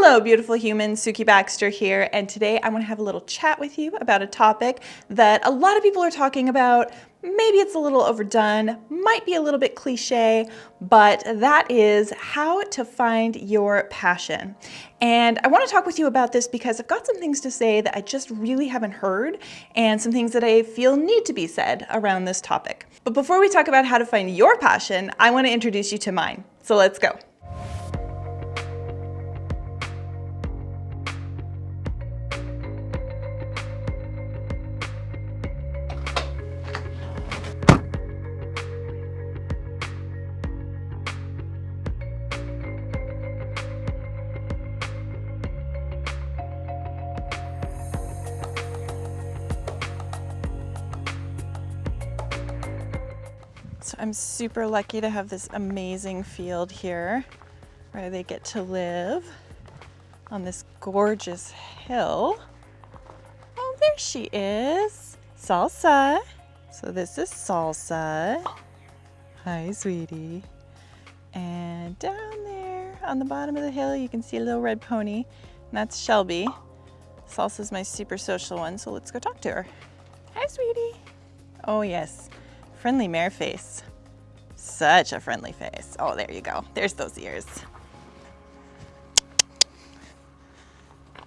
Hello, beautiful humans. Sukie Baxter here, and today I want to have a little chat with you about a topic that a lot of people are talking about. Maybe it's a little overdone, might be a little bit cliche, but that is how to find your passion. And I want to talk with you about this because I've got some things to say that I just really haven't heard, and some things that I feel need to be said around this topic. But before we talk about how to find your passion, I want to introduce you to mine. So let's go. So I'm super lucky to have this amazing field here where they get to live on this gorgeous hill. Oh, there she is, Salsa. So this is Salsa. Hi, sweetie. And down there on the bottom of the hill, you can see a little red pony, and that's Shelby. Salsa's my super social one, so let's go talk to her. Hi, sweetie. Oh, yes. Friendly mare face. Such a friendly face. Oh, there you go. There's those ears.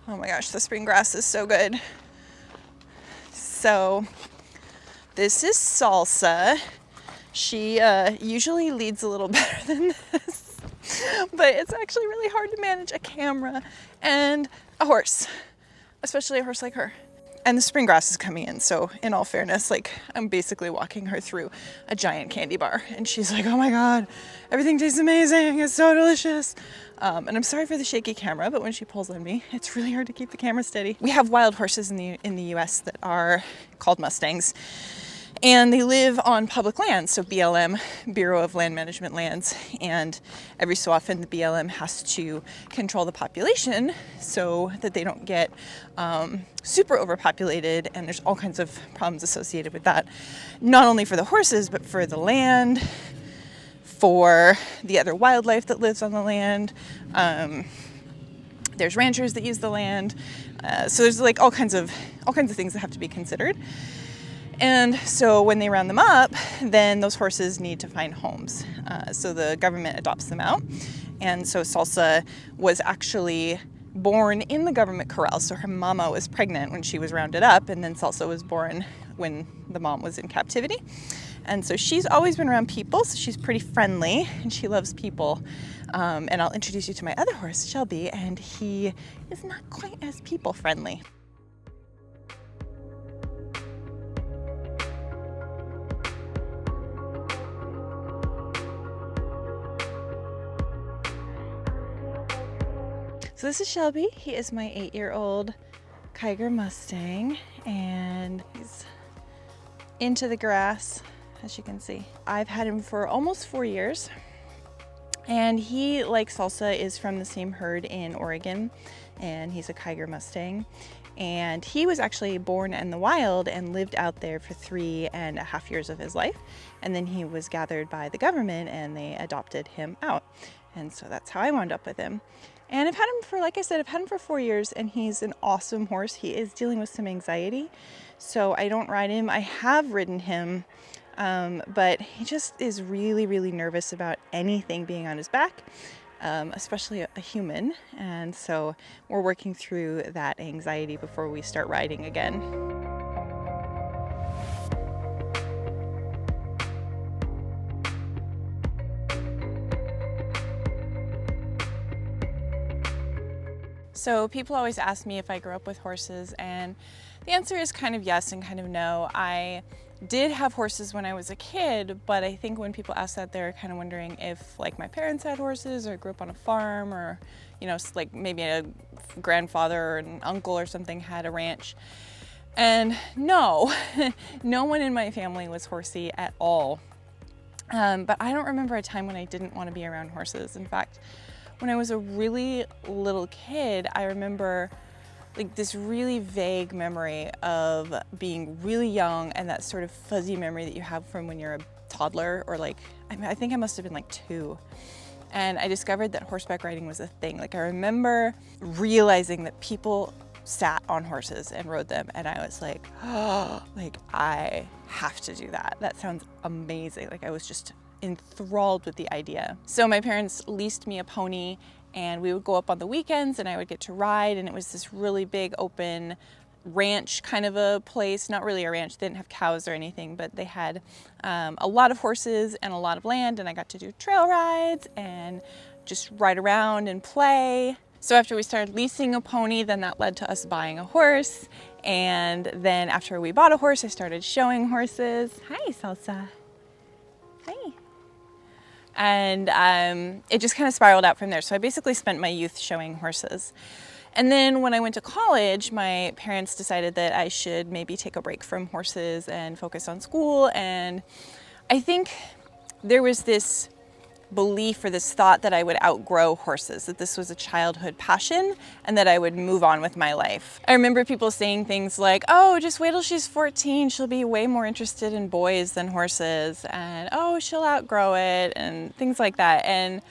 Oh my gosh, the spring grass is so good. So this is Salsa. She usually leads a little better than this, but it's actually really hard to manage a camera and a horse, especially a horse like her. And the spring grass is coming in, so in all fairness, like, I'm basically walking her through a giant candy bar, and she's like, oh my god, everything tastes amazing, it's so delicious. And I'm sorry for the shaky camera, but when she pulls on me, it's really hard to keep the camera steady. We have wild horses in the US that are called Mustangs, and they live on public lands, so BLM, Bureau of Land Management Lands, and every so often the BLM has to control the population so that they don't get super overpopulated, and there's all kinds of problems associated with that, not only for the horses, but for the land, for the other wildlife that lives on the land. There's ranchers that use the land, so there's like all kinds of things that have to be considered. And so when they round them up, then those horses need to find homes. So the government adopts them out. And so Salsa was actually born in the government corral. So her mama was pregnant when she was rounded up, and then Salsa was born when the mom was in captivity. And so she's always been around people, so she's pretty friendly, and she loves people. And I'll introduce you to my other horse, Shelby, and he is not quite as people friendly. So this is Shelby. He is my 8-year-old Kiger Mustang, and he's into the grass, as you can see. I've had him for almost 4 years, and he, like Salsa, is from the same herd in Oregon, and he's a Kiger Mustang. And he was actually born in the wild and lived out there for 3.5 years of his life. And then he was gathered by the government and they adopted him out. And so that's how I wound up with him. And I've had him for, like I said, I've had him for 4 years, and he's an awesome horse. He is dealing with some anxiety, so I don't ride him. I have ridden him, but he just is really, really nervous about anything being on his back, especially a human. And so we're working through that anxiety before we start riding again. So people always ask me if I grew up with horses, and the answer is kind of yes and kind of no. I did have horses when I was a kid, but I think when people ask that, they're kind of wondering if like my parents had horses or grew up on a farm, or, you know, like maybe a grandfather or an uncle or something had a ranch. And no, no one in my family was horsey at all. But I don't remember a time when I didn't want to be around horses. In fact, when I was a really little kid, I remember like this really vague memory of being really young, and that sort of fuzzy memory that you have from when you're a toddler, or like, I think I must have been like 2. and I discovered that horseback riding was a thing. Like I remember realizing that people sat on horses and rode them, and I was like, oh, like I have to do that. That sounds amazing. Like I was just enthralled with the idea. So my parents leased me a pony, and we would go up on the weekends and I would get to ride, and it was this really big open ranch kind of a place. Not really a ranch, they didn't have cows or anything, but they had a lot of horses and a lot of land, and I got to do trail rides and just ride around and play. So after we started leasing a pony, then that led to us buying a horse, and then after we bought a horse, I started showing horses. Hi, Salsa. Hi. And it just kind of spiraled out from there. So I basically spent my youth showing horses. And then when I went to college, my parents decided that I should maybe take a break from horses and focus on school. And I think there was this belief or this thought that I would outgrow horses, that this was a childhood passion and that I would move on with my life. I remember people saying things like, oh, just wait till she's 14, she'll be way more interested in boys than horses, and oh, she'll outgrow it, and things like that. And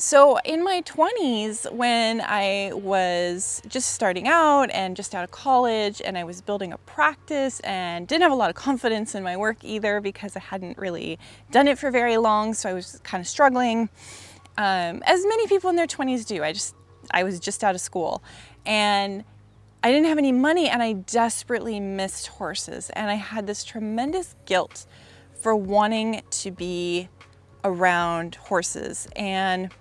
so in my 20s, when I was just starting out and just out of college, and I was building a practice and didn't have a lot of confidence in my work either because I hadn't really done it for very long, so I was kind of struggling, as many people in their 20s do. I was just out of school, and I didn't have any money, and I desperately missed horses, and I had this tremendous guilt for wanting to be around horses. And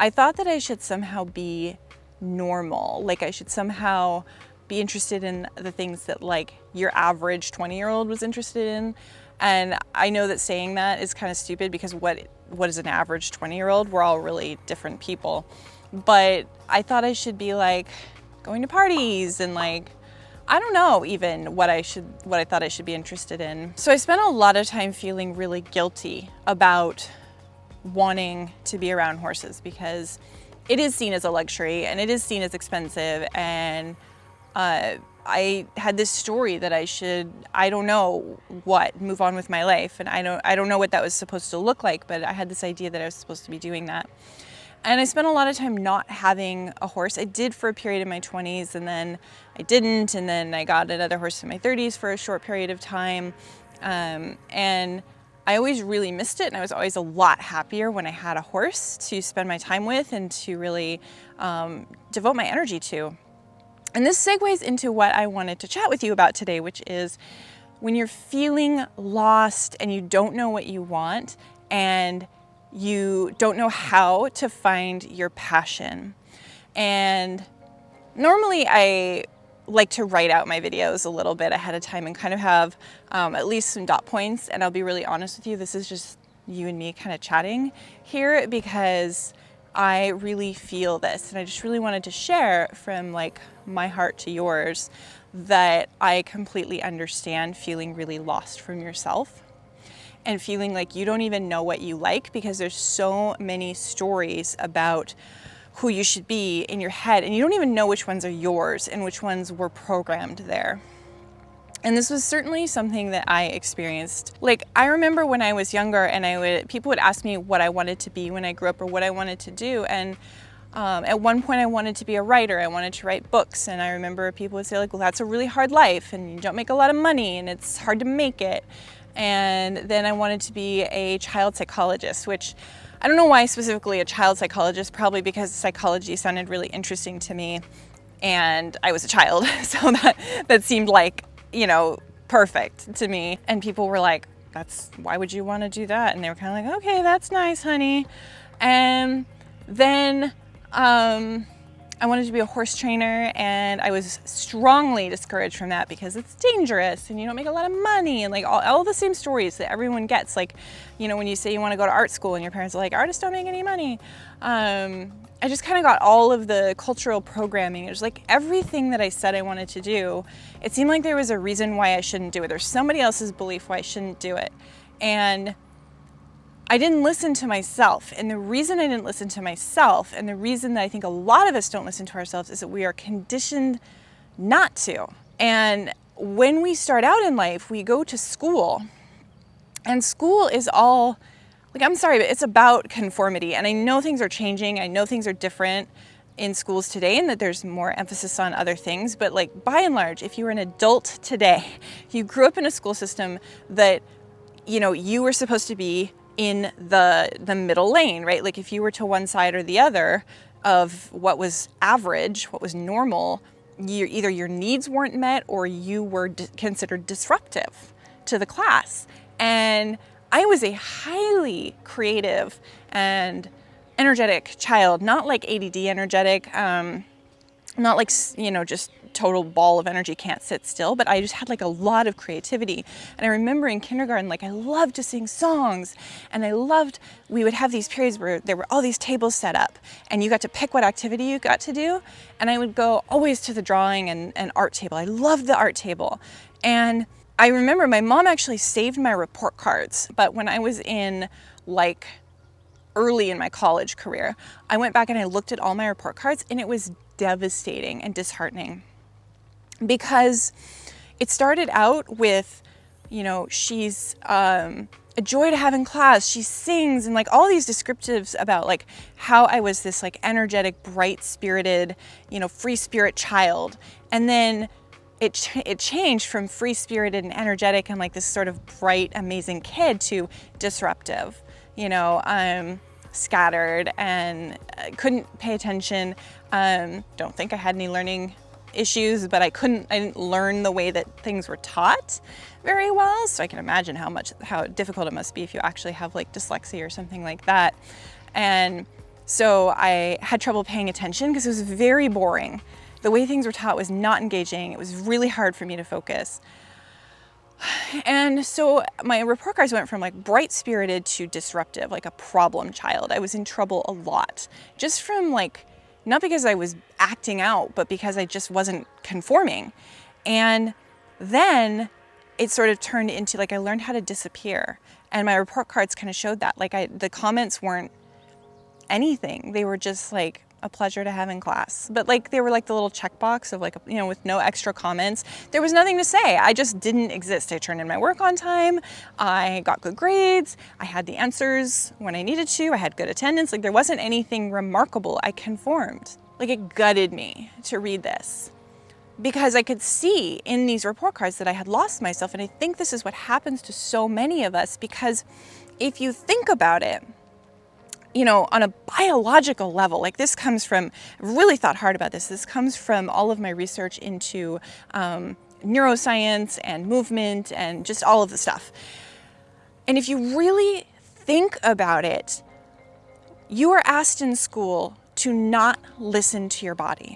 I thought that I should somehow be normal, like I should somehow be interested in the things that like your average 20-year-old was interested in. And I know that saying that is kind of stupid, because what is an average 20-year-old? We're all really different people. But I thought I should be like going to parties and like, I don't know even what I thought I should be interested in. So I spent a lot of time feeling really guilty about wanting to be around horses, because it is seen as a luxury and it is seen as expensive. And I had this story that I should, I don't know what, move on with my life. And I don't know what that was supposed to look like, but I had this idea that I was supposed to be doing that. And I spent a lot of time not having a horse. I did for a period in my 20s, and then I didn't. And then I got another horse in my 30s for a short period of time. And I always really missed it, and I was always a lot happier when I had a horse to spend my time with and to really devote my energy to. And this segues into what I wanted to chat with you about today, which is when you're feeling lost and you don't know what you want and you don't know how to find your passion. And normally I like to write out my videos a little bit ahead of time and kind of have at least some dot points. And I'll be really honest with you, this is just you and me kind of chatting here, because I really feel this, and I just really wanted to share from like my heart to yours that I completely understand feeling really lost from yourself and feeling like you don't even know what you like, because there's so many stories about who you should be in your head, and you don't even know which ones are yours and which ones were programmed there. And this was certainly something that I experienced. Like, I remember when I was younger and people would ask me what I wanted to be when I grew up or what I wanted to do. And at one point I wanted to be a writer. I wanted to write books. And I remember people would say like, well, that's a really hard life and you don't make a lot of money and it's hard to make it. And then I wanted to be a child psychologist, which I don't know why specifically a child psychologist, probably because psychology sounded really interesting to me and I was a child. So that seemed like, you know, perfect to me. And people were like, why would you want to do that? And they were kind of like, okay, that's nice, honey. And then I wanted to be a horse trainer, and I was strongly discouraged from that because it's dangerous and you don't make a lot of money, and like all the same stories that everyone gets. Like, you know, when you say you want to go to art school and your parents are like, artists don't make any money. I just kind of got all of the cultural programming. It was like everything that I said I wanted to do, it seemed like there was a reason why I shouldn't do it. There's somebody else's belief why I shouldn't do it. And I didn't listen to myself. And the reason I didn't listen to myself, and the reason that I think a lot of us don't listen to ourselves, is that we are conditioned not to. And when we start out in life, we go to school, and school is all like, I'm sorry, but it's about conformity. And I know things are changing. I know things are different in schools today and that there's more emphasis on other things. But like, by and large, if you were an adult today, you grew up in a school system that, you know, you were supposed to be in the middle lane, right? Like if you were to one side or the other of what was average, what was normal, either your needs weren't met or you were considered disruptive to the class. And I was a highly creative and energetic child, not like ADD energetic, not like, you know, just total ball of energy, can't sit still, but I just had like a lot of creativity. And I remember in kindergarten, like I loved to sing songs, and we would have these periods where there were all these tables set up and you got to pick what activity you got to do. And I would go always to the drawing and art table. I loved the art table. And I remember my mom actually saved my report cards, but when I was in like early in my college career, I went back and I looked at all my report cards, and it was devastating and disheartening because it started out with, you know, she's a joy to have in class, she sings, and like all these descriptives about like how I was this like energetic, bright spirited, you know, free spirit child. And then it changed from free spirited and energetic and like this sort of bright, amazing kid to disruptive, you know, scattered and couldn't pay attention. Don't think I had any learning issues, but I didn't learn the way that things were taught very well. So I can imagine how difficult it must be if you actually have like dyslexia or something like that. And so I had trouble paying attention because it was very boring. The way things were taught was not engaging. It was really hard for me to focus. And so my report cards went from like bright spirited to disruptive, like a problem child. I was in trouble a lot, just from like, not because I was acting out, but because I just wasn't conforming. And then it sort of turned into like, I learned how to disappear. And my report cards kind of showed that. Like the comments weren't anything. They were just like a pleasure to have in class. But like, they were like the little checkbox of like, you know, with no extra comments. There was nothing to say. I just didn't exist. I turned in my work on time. I got good grades. I had the answers when I needed to. I had good attendance. Like there wasn't anything remarkable. I conformed. Like it gutted me to read this because I could see in these report cards that I had lost myself. And I think this is what happens to so many of us, because if you think about it, you know, on a biological level, like this comes from, I've really thought hard about this. This comes from all of my research into neuroscience and movement and just all of the stuff. And if you really think about it, you are asked in school to not listen to your body.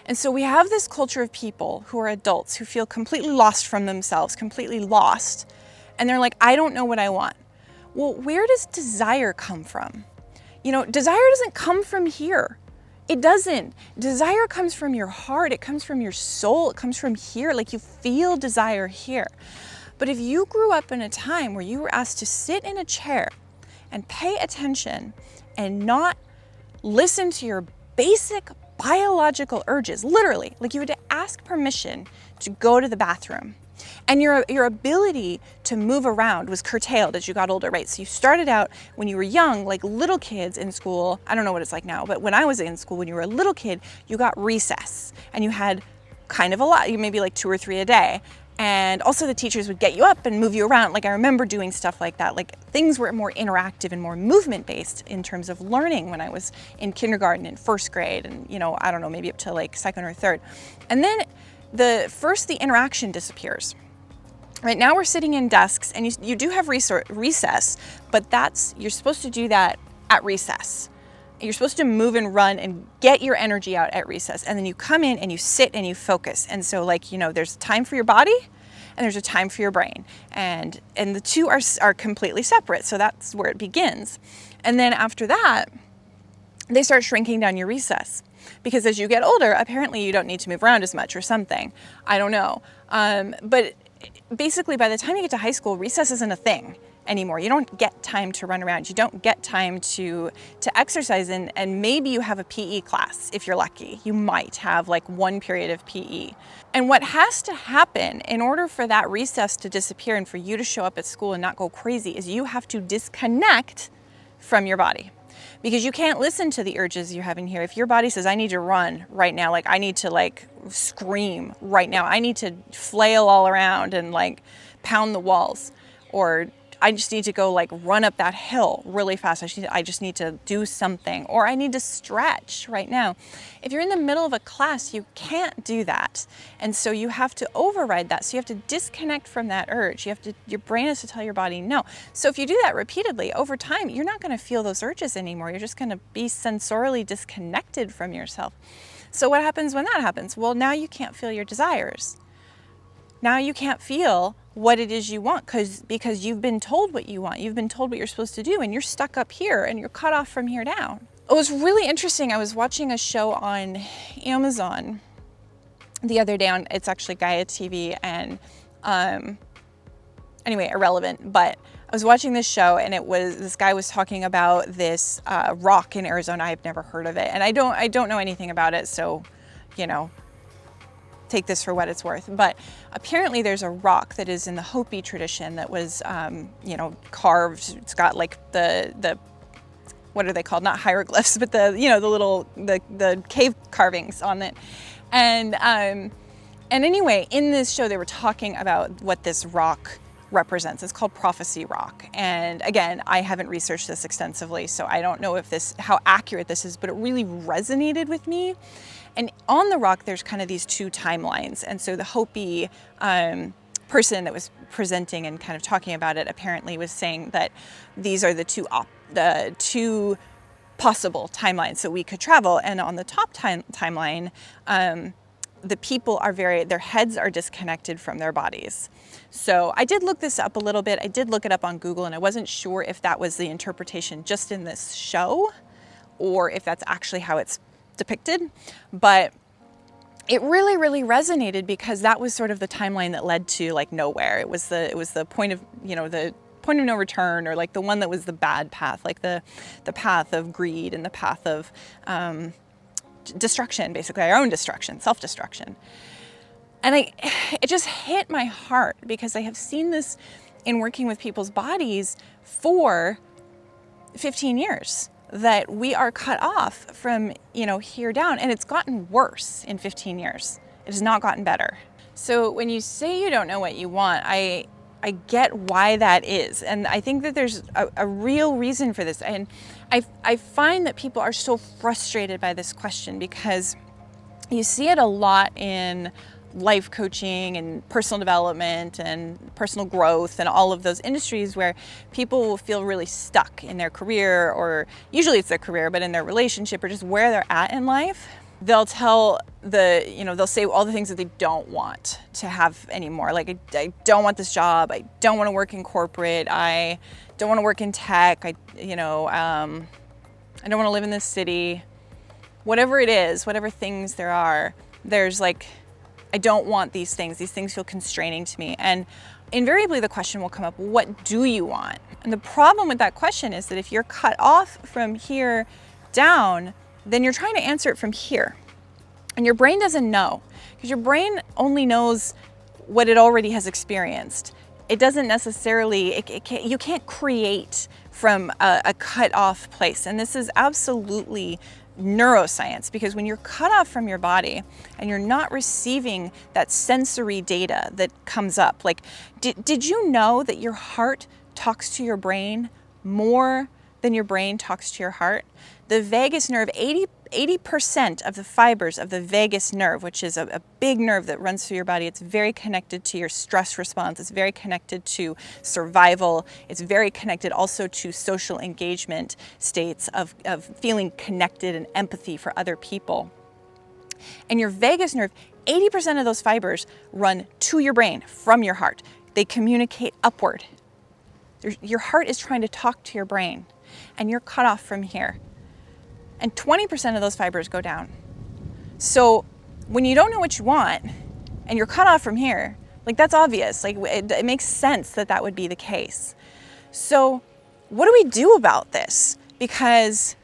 And so we have this culture of people who are adults who feel completely lost from themselves, completely lost. And they're like, I don't know what I want. Well, where does desire come from? You know, desire doesn't come from here. It doesn't. Desire comes from your heart. It comes from your soul. It comes from here. Like you feel desire here. But if you grew up in a time where you were asked to sit in a chair and pay attention and not listen to your basic biological urges, literally, like you had to ask permission to go to the bathroom. And your ability to move around was curtailed as you got older, right? So you started out when you were young, like little kids in school. I don't know what it's like now, but when I was in school, when you were a little kid, you got recess and you had kind of a lot, maybe like 2 or 3 a day. And also the teachers would get you up and move you around. Like I remember doing stuff like that. Like things were more interactive and more movement based in terms of learning when I was in kindergarten and first grade and, you know, I don't know, maybe up to like second or third. And then the interaction disappears. Right now we're sitting in desks and you do have recess, but you're supposed to do that at recess. You're supposed to move and run and get your energy out at recess. And then you come in and you sit and you focus. And so like, you know, there's time for your body and there's a time for your brain. And the two are completely separate. So that's where it begins. And then after that, they start shrinking down your recess. Because as you get older, apparently you don't need to move around as much or something. I don't know. But basically by the time you get to high school, recess isn't a thing anymore. You don't get time to run around. You don't get time to exercise, and maybe you have a PE class if you're lucky. You might have like 1 period of PE. And what has to happen in order for that recess to disappear and for you to show up at school and not go crazy is you have to disconnect from your body. Because you can't listen to the urges you're having here. If your body says, I need to run right now, like I need to like scream right now, I need to flail all around and like pound the walls, or I just need to go like run up that hill really fast. I just need to do something, or I need to stretch right now. If you're in the middle of a class, you can't do that. And so you have to override that. So you have to disconnect from that urge. Your brain has to tell your body no. So if you do that repeatedly over time, you're not going to feel those urges anymore. You're just going to be sensorily disconnected from yourself. So what happens when that happens? Well, now you can't feel your desires. Now you can't feel what it is you want because you've been told what you want. You've been told what you're supposed to do, and you're stuck up here and you're cut off from here down. It was really interesting. I was watching a show on Amazon the other day it's actually Gaia TV, and anyway, irrelevant, but I was watching this show, and this guy was talking about this rock in Arizona. I've never heard of it, and I don't know anything about it, so take this for what it's worth. But apparently there's a rock that is in the Hopi tradition that was, carved. It's got like the what are they called? Not hieroglyphs, but the cave carvings on it. And anyway, in this show, they were talking about what this rock represents. It's called Prophecy Rock. And again, I haven't researched this extensively, so I don't know how accurate this is, but it really resonated with me. And on the rock, there's kind of these two timelines. And so the Hopi person that was presenting and kind of talking about it apparently was saying that these are the two possible timelines so we could travel. And on the top timeline, the people their heads are disconnected from their bodies. So I did look this up a little bit. I did look it up on Google, and I wasn't sure if that was the interpretation just in this show or if that's actually how it's depicted. But it really, really resonated because that was sort of the timeline that led to like nowhere. It was the point of, the point of no return, or like the one that was the bad path, like the path of greed and the path of destruction, basically our own destruction, self-destruction. And it just hit my heart because I have seen this in working with people's bodies for 15 years, that we are cut off from, here down, and it's gotten worse in 15 years. It has not gotten better. So when you say you don't know what you want, I get why that is. And I think that there's a real reason for this. And I find that people are so frustrated by this question because you see it a lot in life coaching and personal development and personal growth and all of those industries where people will feel really stuck in their career, or usually it's their career, but in their relationship or just where they're at in life. They'll they'll say all the things that they don't want to have anymore. Like, I don't want this job. I don't want to work in corporate. I don't want to work in tech. I don't want to live in this city. Whatever it is, whatever things there are, there's like, I don't want these things. These things feel constraining to me. And invariably the question will come up, what do you want? And the problem with that question is that if you're cut off from here down, then you're trying to answer it from here. And your brain doesn't know, because your brain only knows what it already has experienced. It doesn't necessarily, you can't create from a cut off place. And this is absolutely neuroscience, because when you're cut off from your body and you're not receiving that sensory data that comes up, like, did you know that your heart talks to your brain more than your brain talks to your heart? The vagus nerve, 80% of the fibers of the vagus nerve, which is a big nerve that runs through your body, it's very connected to your stress response. It's very connected to survival. It's very connected also to social engagement states of feeling connected and empathy for other people. And your vagus nerve, 80% of those fibers run to your brain from your heart. They communicate upward. Your heart is trying to talk to your brain, and you're cut off from here. And 20% of those fibers go down. So when you don't know what you want and you're cut off from here, like, that's obvious. Like, it makes sense that that would be the case. So what do we do about this? Because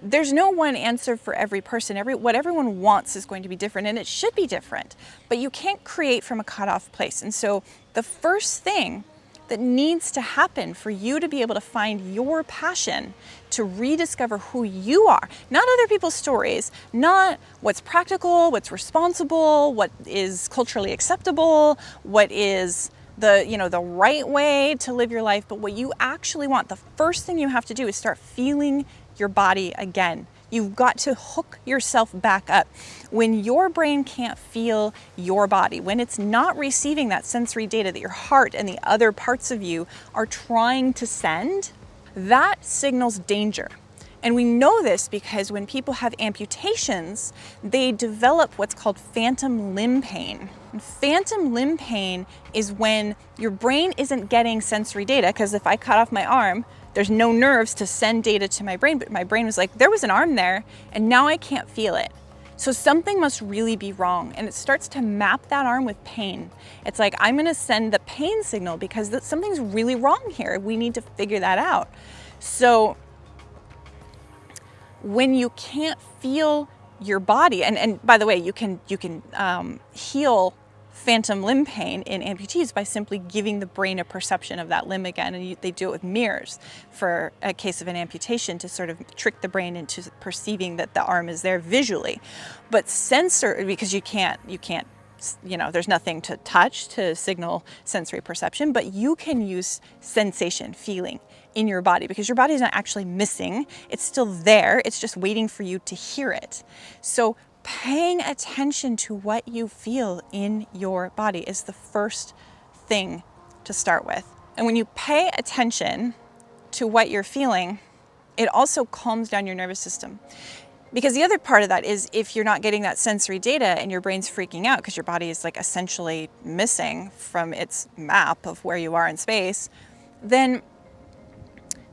there's no one answer for every person. What everyone wants is going to be different, and it should be different. But you can't create from a cut off place. And so the first thing that needs to happen for you to be able to find your passion, to rediscover who you are, not other people's stories, not what's practical, what's responsible, what is culturally acceptable, what is the right way to live your life, but what you actually want. The first thing you have to do is start feeling your body again. You've got to hook yourself back up. When your brain can't feel your body, when it's not receiving that sensory data that your heart and the other parts of you are trying to send, that signals danger. And we know this because when people have amputations, they develop what's called phantom limb pain. And phantom limb pain is when your brain isn't getting sensory data, because if I cut off my arm, there's no nerves to send data to my brain, but my brain was like, there was an arm there, and now I can't feel it. So something must really be wrong, and it starts to map that arm with pain. It's like, I'm gonna send the pain signal because something's really wrong here. We need to figure that out. So when you can't feel your body, and by the way, you can heal phantom limb pain in amputees by simply giving the brain a perception of that limb again. And they do it with mirrors for a case of an amputation to sort of trick the brain into perceiving that the arm is there visually. But because you can't, there's nothing to touch to signal sensory perception, but you can use sensation, feeling in your body, because your body is not actually missing. It's still there. It's just waiting for you to hear it. So paying attention to what you feel in your body is the first thing to start with. And when you pay attention to what you're feeling, it also calms down your nervous system. Because the other part of that is, if you're not getting that sensory data and your brain's freaking out because your body is like essentially missing from its map of where you are in space, then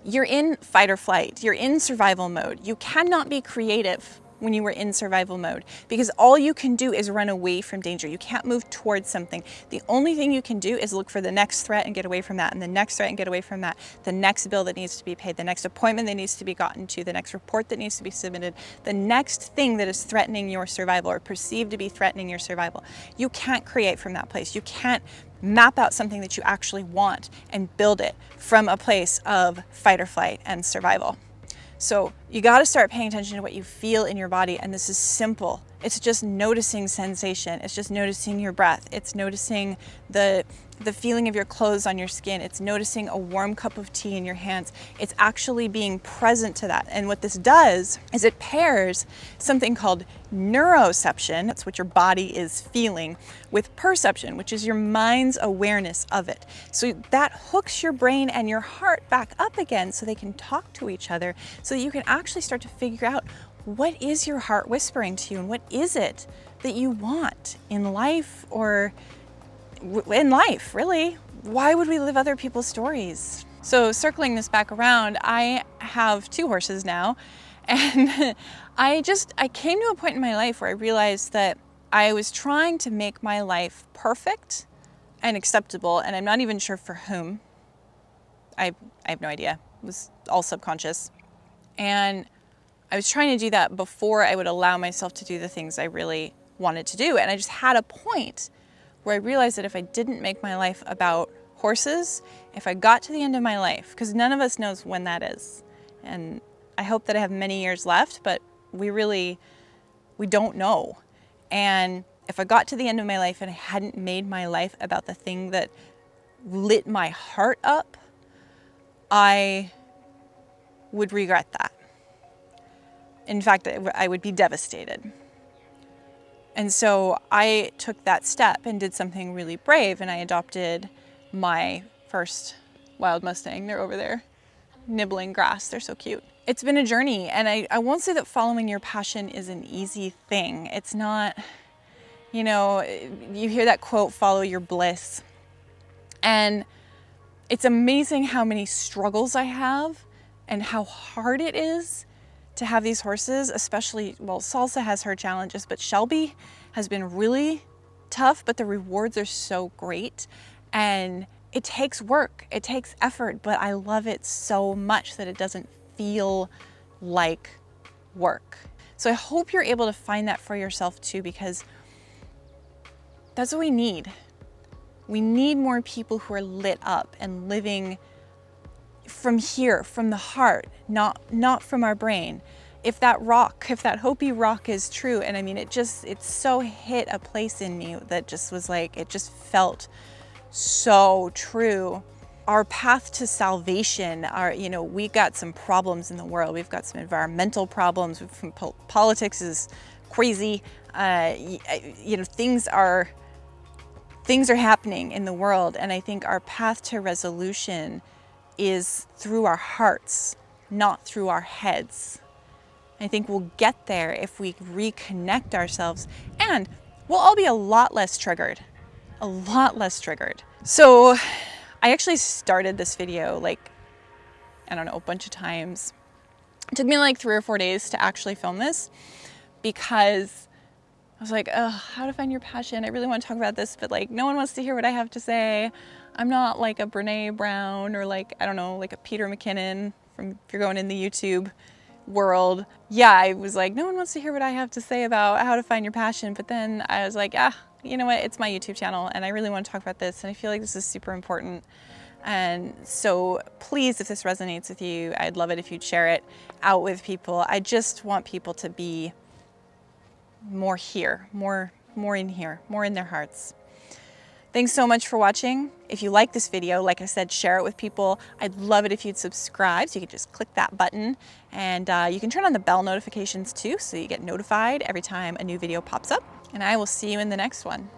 you're in fight or flight. You're in survival mode. You cannot be creative when you were in survival mode, because all you can do is run away from danger. You can't move towards something. The only thing you can do is look for the next threat and get away from that, and the next threat and get away from that, the next bill that needs to be paid, the next appointment that needs to be gotten to, the next report that needs to be submitted, the next thing that is threatening your survival or perceived to be threatening your survival. You can't create from that place. You can't map out something that you actually want and build it from a place of fight or flight and survival. So you got to start paying attention to what you feel in your body. And this is simple. It's just noticing sensation. It's just noticing your breath. It's noticing the feeling of your clothes on your skin. It's noticing a warm cup of tea in your hands. It's actually being present to that. And what this does is it pairs something called neuroception, that's what your body is feeling, with perception, which is your mind's awareness of it. So that hooks your brain and your heart back up again so they can talk to each other, so that you can actually start to figure out, what is your heart whispering to you, and what is it that you want in life, or in life, really? Why would we live other people's stories? So circling this back around, I have 2 horses now, and I came to a point in my life where I realized that I was trying to make my life perfect and acceptable, and I'm not even sure for whom. I have no idea. It was all subconscious. And I was trying to do that before I would allow myself to do the things I really wanted to do. And I just had a point where I realized that if I didn't make my life about horses, if I got to the end of my life, because none of us knows when that is, and I hope that I have many years left, but we don't know. And if I got to the end of my life and I hadn't made my life about the thing that lit my heart up, I would regret that. In fact, I would be devastated. And so I took that step and did something really brave, and I adopted my first wild Mustang. They're over there nibbling grass. They're so cute. It's been a journey, and I won't say that following your passion is an easy thing. It's not, you hear that quote, follow your bliss. And it's amazing how many struggles I have and how hard it is to have these horses, especially, Salsa has her challenges, but Shelby has been really tough, but the rewards are so great. And it takes work, it takes effort, but I love it so much that it doesn't feel like work. So I hope you're able to find that for yourself too, because that's what we need. We need more people who are lit up and living from here, from the heart, not from our brain. If that Hopi rock is true, and I mean, it so hit a place in me that just was like, it just felt so true. Our path to salvation, we've got some problems in the world. We've got some environmental problems. Politics is crazy. Things are happening in the world. And I think our path to resolution is through our hearts, not through our heads. I think we'll get there if we reconnect ourselves, and we'll all be a lot less triggered. So I actually started this video a bunch of times. It took me like 3 or 4 days to actually film this because I was like, oh, how to find your passion. I really want to talk about this, but like no one wants to hear what I have to say. I'm not like a Brene Brown or like a Peter McKinnon if you're going in the YouTube world. Yeah, I was like, no one wants to hear what I have to say about how to find your passion. But then I was like, you know what? It's my YouTube channel and I really want to talk about this. And I feel like this is super important. And so please, if this resonates with you, I'd love it if you'd share it out with people. I just want people to be more here, more in here, more in their hearts. Thanks so much for watching. If you like this video, like I said, share it with people. I'd love it if you'd subscribe, so you can just click that button. And you can turn on the bell notifications too, so you get notified every time a new video pops up. And I will see you in the next one.